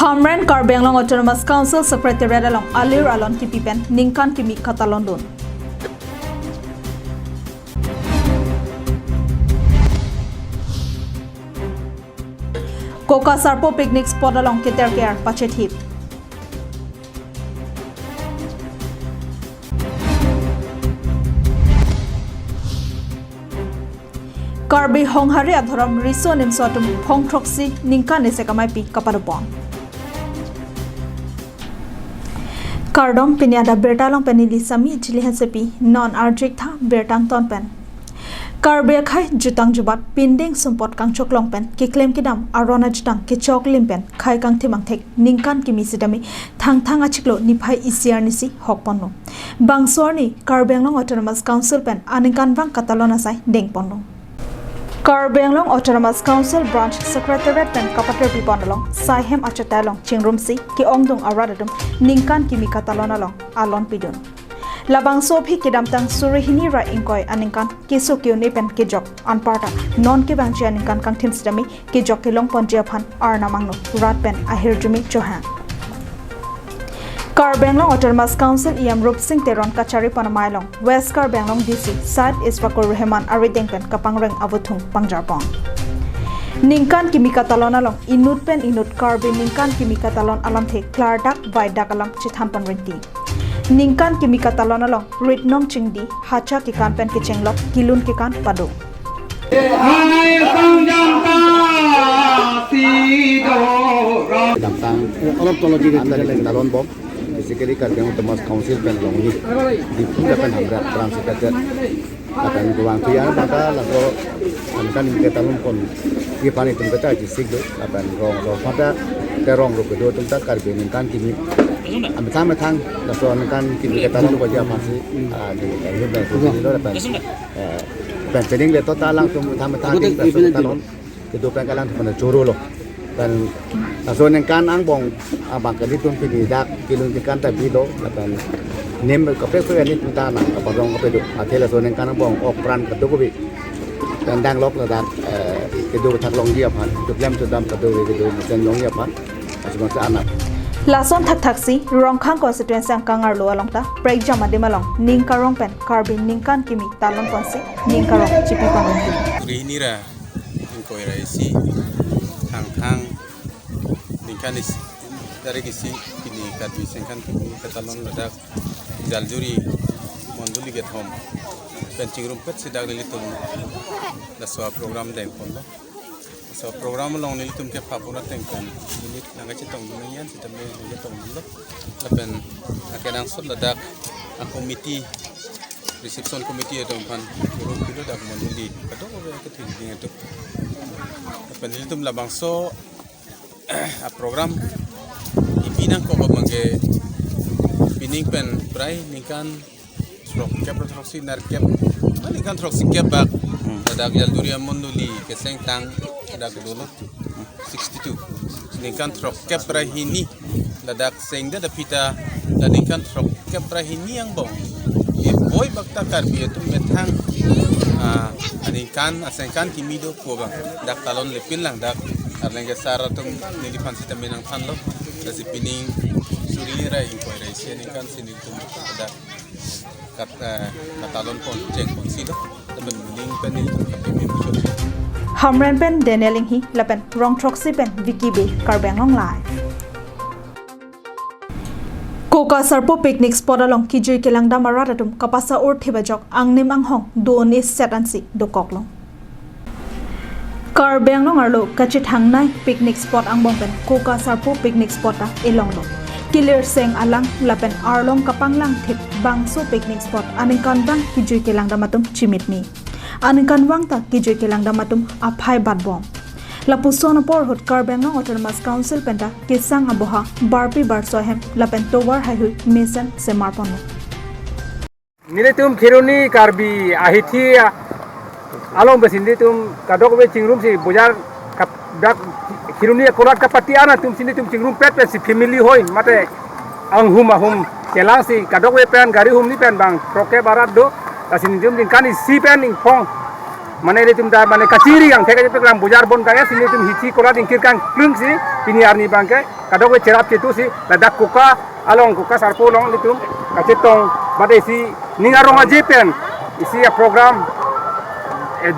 Hamren Karbenglong Autonomous Council Secretariat along Alir Alon Kipipen Ningkan Kimi Katalondon. Koka Sarpo Picnic Spot along Kiterker Pachet Hip. Karbi Honghari Adhoram Riso Nimsotum Hong Troxy Ninkan Nesekamaipi Kapadopon. Kardom Adap Abirta long penili sami jilihasepi non arjik tha bertang ton pen. Karbe khai jutang jubat pinding sumpot kang chok long pen ki claim kidam arona jutang ki chok limpen khai kang thimang thek ningkan ki misidami thang achiklo niphai isiar nisi hokponno. Bangsorni Karbenglong Autonomous Council pen aningkan bang Katalona sai deng ponno. Karbenglong Autonomous Council Branch Secretariat pen Kapater Piponalong Saihem Achatalong Chingrumsi ki ongdong aradadum Ningkan Kimi Katalonalong Alon Pidun Labang Sopi Kidamtang Surihini Ra Inkoi Aningkan Kisukyo Nipen Kijok Anparta Non Kibangji Aningkan Kang Tim Sidami Kijok Kilong Ponjiapan Arnamangno Ratpen Ahirjumi Johan Karbenglong Autonomous Council Iam Rup Singh Teron Kachari Panamailong West Karbenglong DC Side Iswakur Rahman Aridengpen Kapangreng Avuthung Pangjarpong Ningkan Kimi Katalonalong Inut Pen Inut Karbi Ningkan Kimi Katalon Alam The Klardak Vaidak Alam Chithampan Rinti Ningkan Kimi Katalonalong Ritnong Chingdi Hacha Kikan Pen Kichenglok Kilun Kikan Pado Basically, Karbenglong Autonomous Council pen long ni di pura pen hamra transikat akan guang tu yang bangka lalu akan kita talung kon di pani tu kita jisik do akan rong pada terong ro kedo tu tak Karbenglong kan kini sama thang lalu kan kini kita talung wajah masih di hidup tu ni do akan pen training le total lang tu sama thang di talung kedo pen kalang tu pen joro lo dan asal nengkan angbong abang kali tuh pilih dak kilun ikan tapi do dan nem kape kue ni kita nak apa dong kape do akhirnya asal nengkan angbong okran kedo kopi dan dang lok dan kedo tak long dia pan tu lem tu dam kedo dan long dia pan asal masa anak Lason Taksi Rongkhang constituency ang kangar lo along ta break jam ade malong Ningkarong pen Karbin Ningkan Kimi Talon Ponsi Ningkarong Chipi Pangunti Rinira ingkoi raisi hang ningkan is dari kisi kini kadwi sengkan kini Katalon ledak jaljuri monduli get home pencing rumpet sedang nilitum daswa program deng kondo so program long nilitum ke papuna tengkon ini nanga citong dunian sedang nilitum dulu lepen akhirnya sod ledak komiti reception committee itu pan turun itu dak monduli kadang orang ketinggian itu penilitum labang so a program ipinang ko mangge pining pen prai ningkan strok kep troksi nar kep ningkan troksi kep bak dadak jalduri amonduli keseng tang dadak dulu 62 ningkan trok kep prai hini dadak seng da pita dan ningkan trok kep prai hini yang bong boy bakta karbi itu metang aningkan asengkan kimido ko bang dak talon lepin lang dak arlengge sara tung nilipan sistem minang tanlo kasi pining surira ingko rai seningkan sinitum dak katalon pon jeng pon silo temen mining penil kape mucho Hamren pen Danieling hi lapen Rong Troxy pen Vicky Bay Karbenglong live Koka Sarpo Picnic Spot along Kijui Kilangda Maradatum Kapasa Ur Thibajok Angnim Anghong Doon is Setansi Dokoklong Karbenglong Arlo Kachit Hangnai Picnic Spot Angbongpen Koka Sarpo Picnic Spot a Ilonglo Kilir Seng Alang Lapen Arlong Kapanglang Thip Bangso Picnic Spot Aningkan Bang Kijui Kilangda Matum Chimitni Aningkan Wangta Kijui Kilangda Matum Aphai Badbom Lapuson por hot Karbenglong Autonomous Council penta kisang aboha barpi barsohem lapen towar haihu mission semarpono nile tum khiruni karbi ahithi along besindi tum kadok be chingrum si bojar kap dak khiruni korat kapati ana tum sini tum chingrum pet si family hoin mate anghum ahum kelang si kadok be pen gari hum ni pen bang troke barat do asini tum dingkani si pen ing phong Mana ini tum dah mana kaciri yang tega cepet dalam bujar bon kaya sini tum hici kolat ingkir kan klung si pini arni bangke kadok we cerap citu si ladak kuka along kuka sarpo long litum kacetong badai si ningarong aja pen isi ya program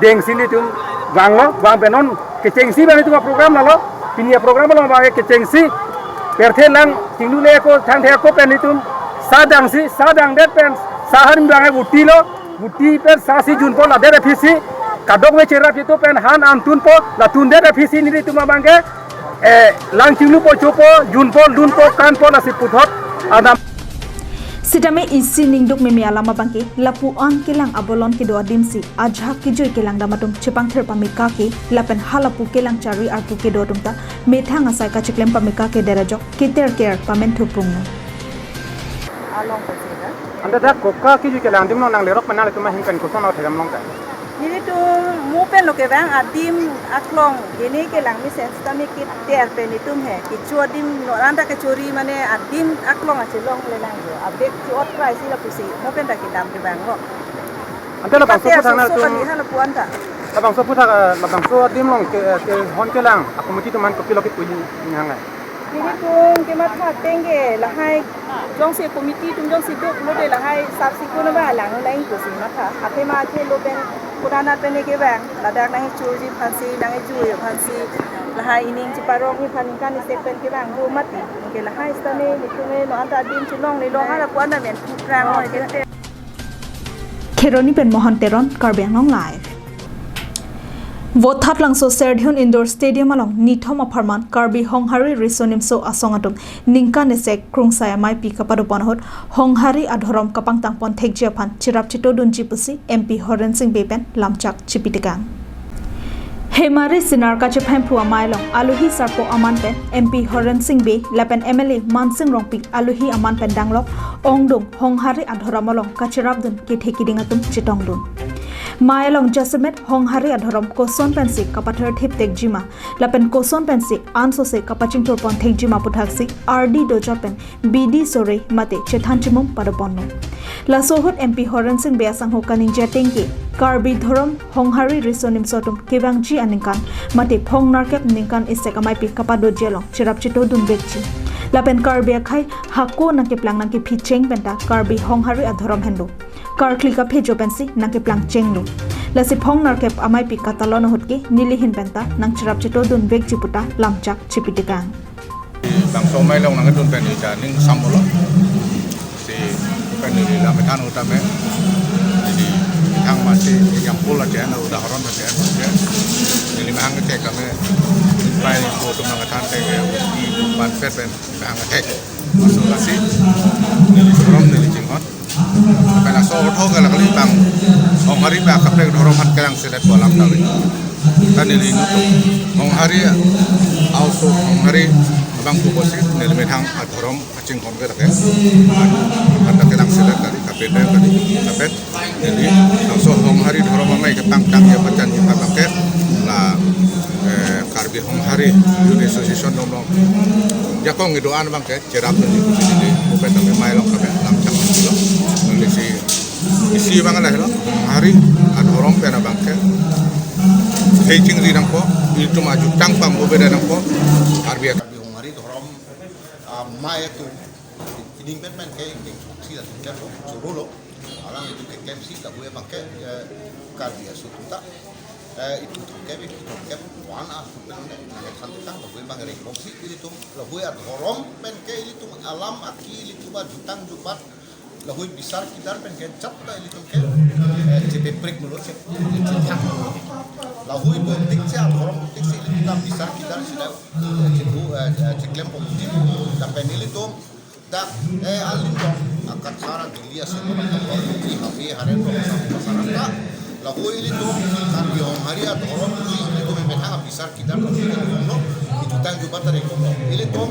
deng sini tum bang lo bang penon kecengsi bang itu program lalu pinia program lo bang kecengsi pertelang tinggu le ko thang the ko pen itu sadang det pen saharim bang buti lo buti pen sasi jun po la der fisi kadok we cerap itu pen han antun po la tun der fisi ni itu bang ke lang tinglu po chopo jun po dun po kan po la si puthot adam Sidame isi ningduk memi alama bangki lapu an kilang abolon ki doa dimsi ajhak ki joy kilang damatum cepang ther pamika ki lapen halapu kilang cari arpu ki doa tumta methang asai ka ciklem pamika ke derajok kiter ker pamen thupung along pesida anda dak kokka ki joy kilang dim no nang lerok manal itu mah hingkan kuson au thegam long ka ini tu mu pen lo ke bang adim aklong ini kilang mi sense tami ki ter pen itu he ki chuadim no randa ke chori mane adim aklong achelong lelang jo abek chuot price la pusi mu pen ta ki dam ke bang go anda la bang so thang na tu kan hala puan ta la bang so putha la bang so dim long ke hon kilang aku muti tu man ko kilo ki puji ngangai ini tu ke mat tha tenge la hai jong se committee tum jong si dok lo de la hai sab si ko na ba lang lain ko si mat tha ate ma the lo pen Kurana pene ke bang, ladak nahi cuci fansi, nahi cuci fansi, lahai ini ciparong ni panikan ni sekpen ke bang, bu mati, ke lahai stane ni tume no anta dim culong ni lo hala puan na men kurang no ke. Keroni pen mohon teron Karbiang Long Live. Vothat langso Serdion Indoor Stadium along Nithom Aparman Karbi Honghari Risonim so asongatum Ningka nesek krung saya mai pi kapado panhot Honghari adhorom kapang tangpon thek japan chirap chito dun jipusi MP Horen Singh Bepen lamchak chipitikan Hemari sinar ka chephem phua mailong aluhi sarpo aman pen MP Horen Singh Be lapen MLA Mansing Rongpi aluhi aman pen danglok ongdung Honghari adhorom along ka chirap dun ke theki dingatum chitong dun Maelong Jasemet Honghari adhorom koson pensi kapathar thip tek jima lapen koson pensi anso se kapaching torpon thek jima puthaksi RD dojapen BD sore mate chethanchimum padaponno la sohot MP Horen Singh Beasang hokaning jetengke Karbi thorom Honghari risonim sotum kebangji aningkan mate phongnarkep ningkan isek amai pi kapado jelong chirap chito dun bekchi lapen Karbi khai hako nangke plang nangke phicheng penta Karbi Honghari adhorom hendo Karkli ka phejo pensi nangke plang chenglu lasi phong narkep amai pi katalon hotke nilihin penta nang chirap chito dun bek chiputa lamchak chipitikan bang so mai long nang dun pen ni ja ning samulo si pen ni la metan utame jadi yang masih yang pula dia na udaharon dia jadi mahang ke kami pai ko tu nang tan te di ban pet pen mahang ke masuk lasi ni sorom ni jingot Pela so otho kala kali bang Honghari ba kapre dhoro hat kalang sedat bolam tawi tani ni nutu Honghari auto Honghari bang bubosi nel methang adhorom acing kon ke rake anda kalang sedat kali kapet kapet jadi so Honghari dhoro mamai ke tang tang ya pacan ki pakke la Karbi Honghari Youth Association nomong jakong ngidoan bang ke cerap ni sini bupet tapi mailong kapet lamcak lo isi bang lah lo hari ada orang pernah bangke hejing di nangko itu maju tangpam beda nangko Karbi Honghari thorom mai tu ini men kayak si la tinja surulo alang itu ke KMC tak boleh pakai Karbi asuta itu kayak itu kayak wana sebenarnya nak santai tak boleh pakai kopi itu la boleh thorom men kayak itu alam aki itu baju tang jubat lahui besar kita pen ke cat ta ili tum ke cepe break mulo cep cetak lahui bontik cha thorom bontik si kita besar kita sila cepu ceklem pomti ta pen ili tum da alin dong akat sara dilia semua di habi haren dong sarata lahui ili tum kan di Honghari thorom ili tum memang besar kita no itu tang jubat tare ili tum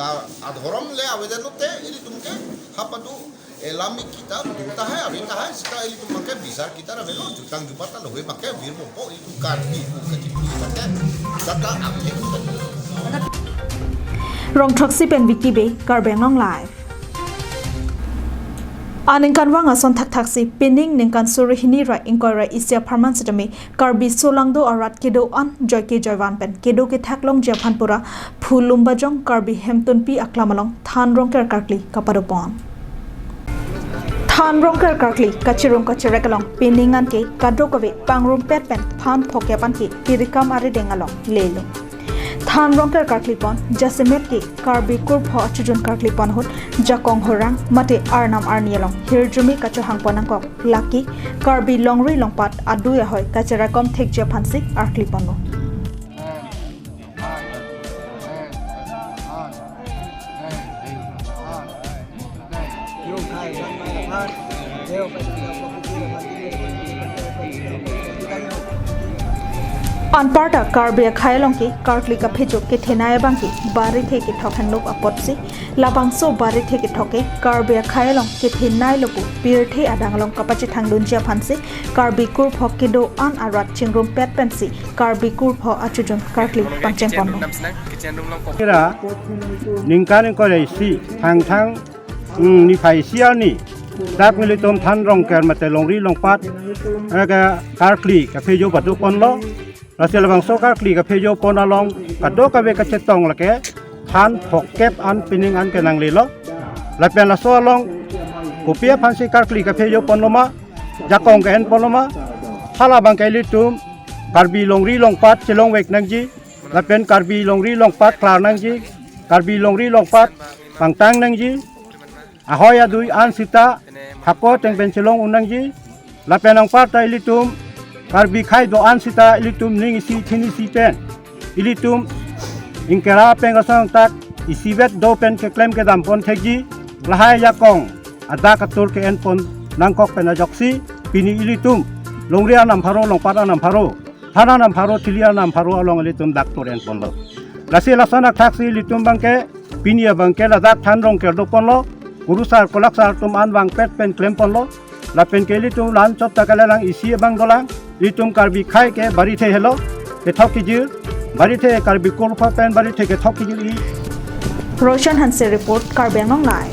la adhorom le awedan te ili tum ke hapadu elami kita tahay sita ili tumakai besar kita na melo jutang jupatan loh pakai bir mompo itu karbi kecipu pakai data aktif Rong Troxy pen Wiki Be Karbiang Long Live Aningkan wang ason thak si pining ningkan surihini ra ingkoi ra isya pharman sedemi karbi solangdo arat kedo an joy ke joywan pen kedo ke thaklong japan pura phulumba jong karbi hemton pi aklamalong than rongker karkli kapadopon than rongker karkli kachirong kachirekalong piningan ke kadokawe pangrum pet pen phan phokyapan ke kirikam are dengalong lelo than rongker karklipon jasimet ke karbi kurpho achujun karklipon hot jakong horang mate arnam arnialong hirjumi kacho hangponang kok laki karbi longri longpat aduya hoy kacharakom thekje phansi arklipon no Anparta karbia khailong ki karkli ka phejo ke thenaya bang ki bari the ki thokhan lok apotsi labang so bari the ki thoke karbia khailong ke thenai lopu pirthe adanglong kapachi thanglun ja phansi karbi kur phok ki do an arat chingrum pet pensi karbi kur pho achujun karkli pangcheng pon kira ningkan ko le si thang ni phai sia ni dak ngli tom than rong ker mate longri longpat ga karkli ka phejo batu pon lo Rasil bang sokar kli ka phejo pon along kado ka be ka chetong lake than phok kep an pining an kenang lilo la pen la so along kopia phansi kar kli ka phejo pon loma jakong ka en pon loma hala bang kai litum karbi longri longpat chelong wek nang ji la pen karbi longri longpat klar nang ji karbi longri longpat pangtang nang ji ahoya dui an sita hako teng ben chelong unang ji la pen ang partai litum karbi khai do an sita ilitum ning si thini si pen ilitum ingkera pen gasang tak isibet do pen ke klem ke dam pon thegi lahai yakong ada katur ke en pon nangkok pen ajoksi pini ilitum longria nam pharo longpara nam pharo thana nam pharo thilia nam pharo along ilitum daktor en pon lo lasi lasana thaksi ilitum bangke pinia bangke ladak thanrong ke do pon lo urusar kolaksar tum an bang pet pen klem pon lo la pen ke ilitum lan chop takalang isi bang dolang litum karbi khai ke bari the hello ke thoki ji bari the karbi korfa pen bari the ke thoki ji Roshan Hanse report Karbiang Long Lai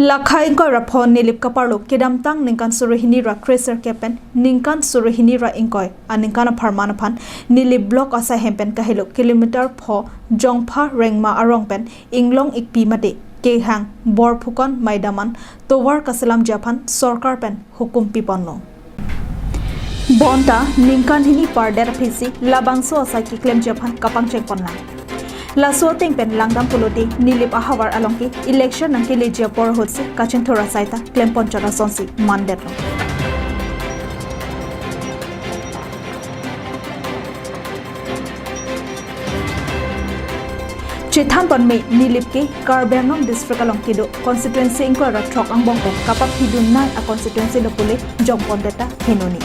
Lakhai ko rapon nilip kaparlo kedam tang ningkan surihini ra cracer kepen ningkan surihini ra ingkoi aningkan pharmana phan nilip block asa hempen kahilo kilometer pho jongpha rengma arong pen inglong ikpi mate Kehang, Borpukon, Maidaman, Towar Kasalam Japan, Sorkar Pen, Hukum Piponno. Bonta, Ninkan Hini Parder Pisi, Labangso Asaki Klem Japan, Kapang Chekponna. La Suating Pen Langdam Puloti, Nilip Ahawar Alonki, Election Nankili Japor Hotsi, Kachintura Saita, Klempon Chorasonsi, Mandetlo. Chithan pon me nilip ke Karbiang district along kido constituency ingko ra thok ang bong pen kapap hidun nai a constituency lo pule jongpon data henoni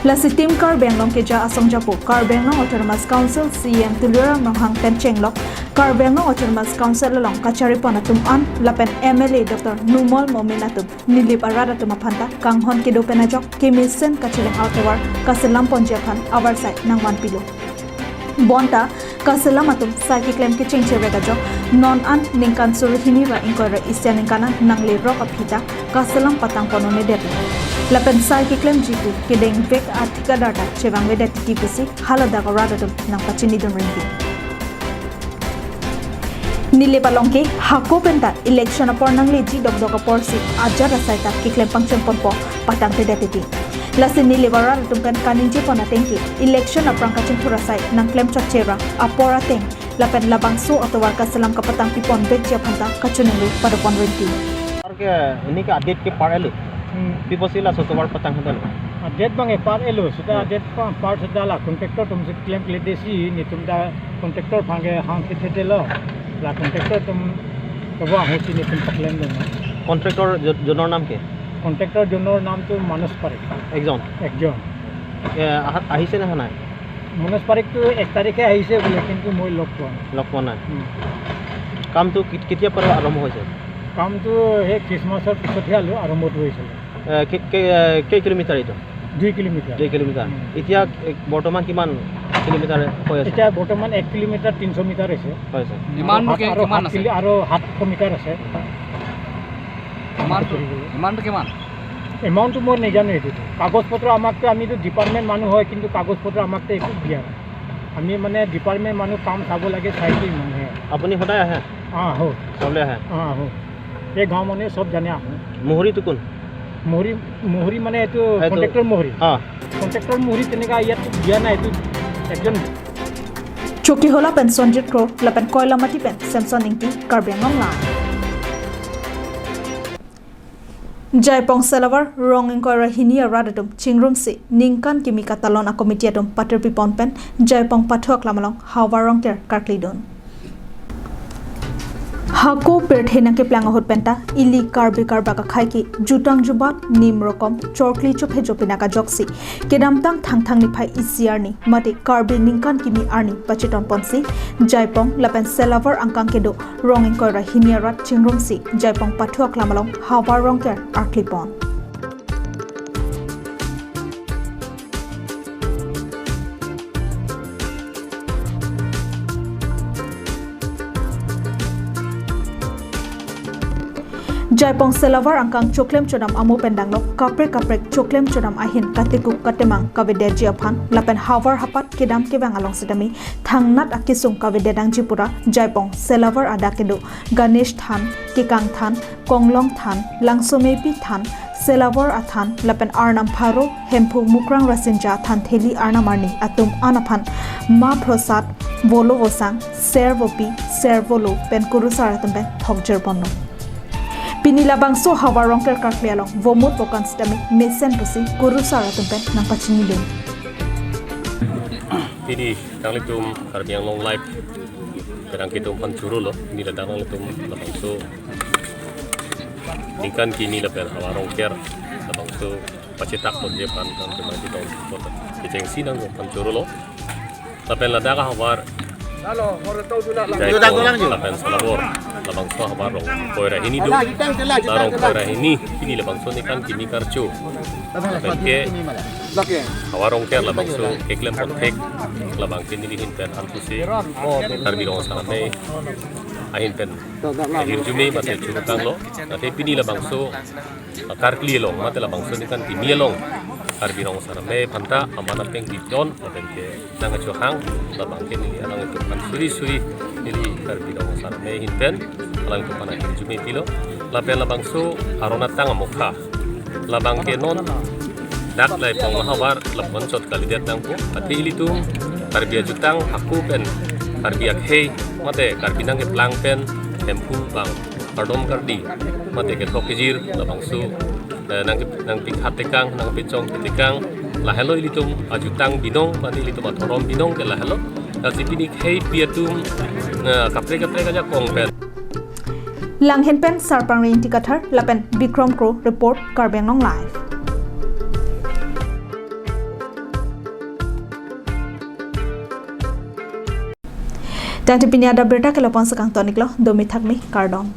la sitim Karbiang ke ja asong japo Karbiang autonomous council CM tulura manghang pen chenglok Karbiang autonomous council along kachari ponatum an lapen MLA Dr. Numol Mominatum nilip arada tumaphanta kanghon kido penajok kimisen kachileng outwar kaselam pon japan our side nangwan pilo Bonta kaselam atum saki claim ke change rega jo non an ningkan surhini ra inkora isya ningkana nangle rock apita kaselam patang ponone det lapen saki claim jitu kedeng vek artika data chewang we det tipisi halada gorada tum nang pachini dun ringi nile palongke hako penta election apor nangle ji dogdoka porsi ajara saita ki claim pangchen ponpo patang te detiti Lasini libera tumkan kaninji ponatengki election aprang kachin thurasai nang claim chachera apora teng lapen labang so atawar kasalam kapatang pipon betja phanta kachunengu padopon renti ke ini ka update ke par elu piposila sotowar patang hadan update bang par elu sudah update par sedala contractor tum claim le desi ni tum da contractor phange hang ke thedelo la contractor tum kabo hosi ni tum claim lo contractor jonor nam ke contractor jonor naam to Manus Parik ekjon আহিছে না নাই Manus Parik to 1 তারিখে আহিছে বলে কিন্তু মই লগ পোৱা নাই কামটো কেতিয়া পৰা আৰম্ভ হৈছে কামটো হে খ্ৰীষ্টমাছৰ পিছতহে আৰম্ভ হৈছিল কেই কিলোমিটাৰ এইটো 2 কিলোমিটাৰ এতিয়া বৰ্তমান কিমান কিলোমিটাৰ হৈ আছে এতিয়া বৰ্তমান 1 কিলোমিটাৰ 300 মিটাৰ হৈছে হয় ছাৰ ইমানটো কিমান আছে আৰু 700 মিটাৰ আছে ইমানটো কিমান এমাউণ্টটো মই নাজানো এইটো কাগজ পত্ৰ আমাকতো আমিতো ডিপাৰ্টমেণ্ট মানুহ হয় কিন্তু কাগজ পত্ৰ আমাকতো একো দিয়া নাই আমি মানে ডিপাৰ্টমেণ্ট মানুহ কাম চাব লাগে চাইটো ইমানহে আপুনি সদায় আহে আহোঁ চাবলৈ আহে আহোঁ এই গাঁও মানুহে চব জানে আহোঁ মুহুৰীটো কোন মুহুৰী মানে এইটো কণ্ট্ৰেক্টৰ মুহুৰী অঁ কণ্ট্ৰেক্টৰ মুহুৰী তেনেকুৱা ইয়াত দিয়া নাই এইটো একজন চুকি হলা পেন সঞ্জিত ক্ৰ লাপেন কয়লামাটি পেন চেমচন ইংটি কাৰ্বি Anglong Jaipong Salavar Rong Inquiry Hinia Radadum Chingrum Si Ningkan Kimika Talon a Comitiatum Paterpi Ponpen Jaipong Pathok Lamalong Hawarong Ter Karklidon Hako Pert Hinake Planga Hotpenta Ili Karbi Karbaka Kaiki Jutang Jubat Nim Rokom Chorkli Chop Hejopinaka Joksi Kedamtang Thang Nipai Isiarni Mati Karbi Ningkan Kimi Arni Pachiton Ponsi Jaipong Lapen Salavar Angkang Kedo Rong Inquiry Hinia Rat Chingrum Si Jaipong Pathok Lamalong Hawarong Ter Arklipon Jaipong Salavar angkang choklem chodam amu pendanglo kaprek choklem chodam ahin katiku katemang kavedeji aphan lapen havar hapat kedam kewang along sidami thangnat akisung kavededang jipura Jaipong Salavar adakedo Ganesh Than Kikang Than Konglong Than Langsomepi Than Salavar athan lapen arnam pharo hempu mukrang rasinja than theli arnamarni atum anaphan ma prasad bolo vosang servolo pen kurusaratum ben thokjer bonno Pinila bangso Hawarong Ter Karklialong Vomut Vokan Stami Mesen Pusi Guru Saratumpen Nang Pachinilin Ini Tanglitum Karbi Anglong Live Kadang kitum Pancurulo Ini datang Tanglitum Labangso Ningkan kini lapen Hawarong Ter Labangso Pacitak Ponjepan Dan Kemati Tahun Kota Keceng Sinang Pancurulo Lapen Ladaka Hawar Lapen Salabor Labangso Hawarong Koira ini do Larong Koira ini Labangso Nikan kini Karcu Lapen ke Hawarong Ter Labangso Keklem Pontek Labang kini lihin pen Alpusi Karbi Rong Saname Ahin pen Hirjume Mate Curutang lo Nate pini Labangso Karkli lo Mate Labangso Nikan kini long Karbi Rong Saname Panta Amana Peng Dijon Lapen ke Nanga Johang Labang kini Alang itu kan suri Nili Karbi Rong Saname Hinten Alang itu panah Hirjume Tilo Lapen Labangso Aronatang Amokha Labang ke non Dak lai pong mahawar Labon Sot Kalidet Nangko Ati ilitu Karbi Ajutang Aku pen Karbi Akhei Mate Karbi Nang ke Plang pen Hempu Bang Kardom Kardi Mate ke Tokijir Labangso Nang pik hatekang Nang picong pitikang Lahelo ilitum Ajutang Binong Mate ilitum Atorom Binong ke lahelo Kasi pinik hei piatum Kapre kaja kong pen Langhen pen Sarpang Rain Tikathar Lapen Bikram Kro Report Karbi Anglong Live Dan tipini Adap Abirta kelopon sekang tonik lo domi thakmi kardom